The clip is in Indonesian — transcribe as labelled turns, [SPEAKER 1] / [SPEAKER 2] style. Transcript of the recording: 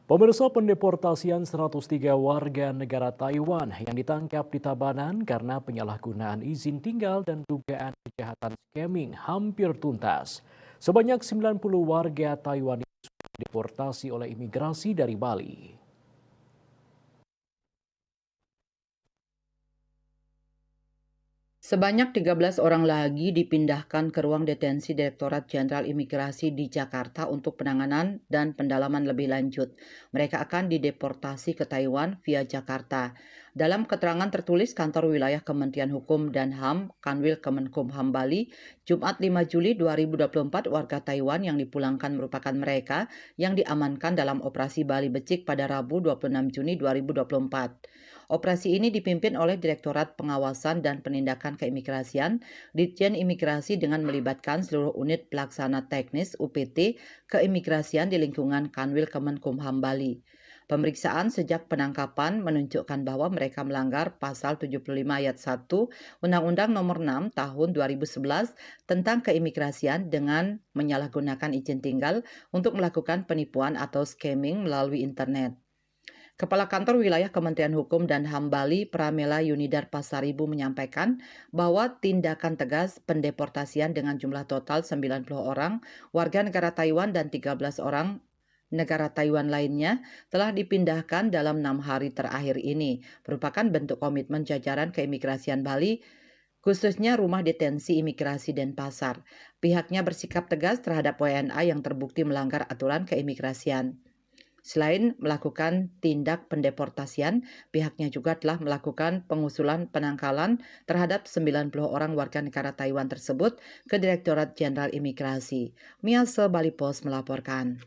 [SPEAKER 1] Pemirsa, pendeportasian 103 warga negara Taiwan yang ditangkap di Tabanan karena penyalahgunaan izin tinggal dan dugaan kejahatan scamming hampir tuntas. Sebanyak 90 warga Taiwan sudah dideportasi oleh imigrasi dari Bali.
[SPEAKER 2] Sebanyak 13 orang lagi dipindahkan ke ruang detensi Direktorat Jenderal Imigrasi di Jakarta untuk penanganan dan pendalaman lebih lanjut. Mereka akan dideportasi ke Taiwan via Jakarta. Dalam keterangan tertulis Kantor Wilayah Kementerian Hukum dan HAM, Kanwil Kemenkumham Bali, Jumat 5 Juli 2024, warga Taiwan yang dipulangkan merupakan mereka yang diamankan dalam operasi Bali Becik pada Rabu 26 Juni 2024. Operasi ini dipimpin oleh Direktorat Pengawasan dan Penindakan Keimigrasian, Ditjen Imigrasi dengan melibatkan seluruh unit pelaksana teknis UPT keimigrasian di lingkungan Kanwil Kemenkumham Bali. Pemeriksaan sejak penangkapan menunjukkan bahwa mereka melanggar Pasal 75 Ayat 1 Undang-Undang Nomor 6 Tahun 2011 tentang keimigrasian dengan menyalahgunakan izin tinggal untuk melakukan penipuan atau scamming melalui internet. Kepala Kantor Wilayah Kementerian Hukum dan HAM Bali, Pramila Yunidar Pasaribu menyampaikan bahwa tindakan tegas pendeportasian dengan jumlah total 90 orang warga negara Taiwan dan 13 orang negara Taiwan lainnya telah dipindahkan dalam 6 hari terakhir ini, merupakan bentuk komitmen jajaran keimigrasian Bali, khususnya Rumah Detensi Imigrasi Denpasar. Pihaknya bersikap tegas terhadap WNA yang terbukti melanggar aturan keimigrasian. Selain melakukan tindak pendeportasian, pihaknya juga telah melakukan pengusulan penangkalan terhadap 90 orang warga negara Taiwan tersebut ke Direktorat Jenderal Imigrasi. Miase Bali Post melaporkan.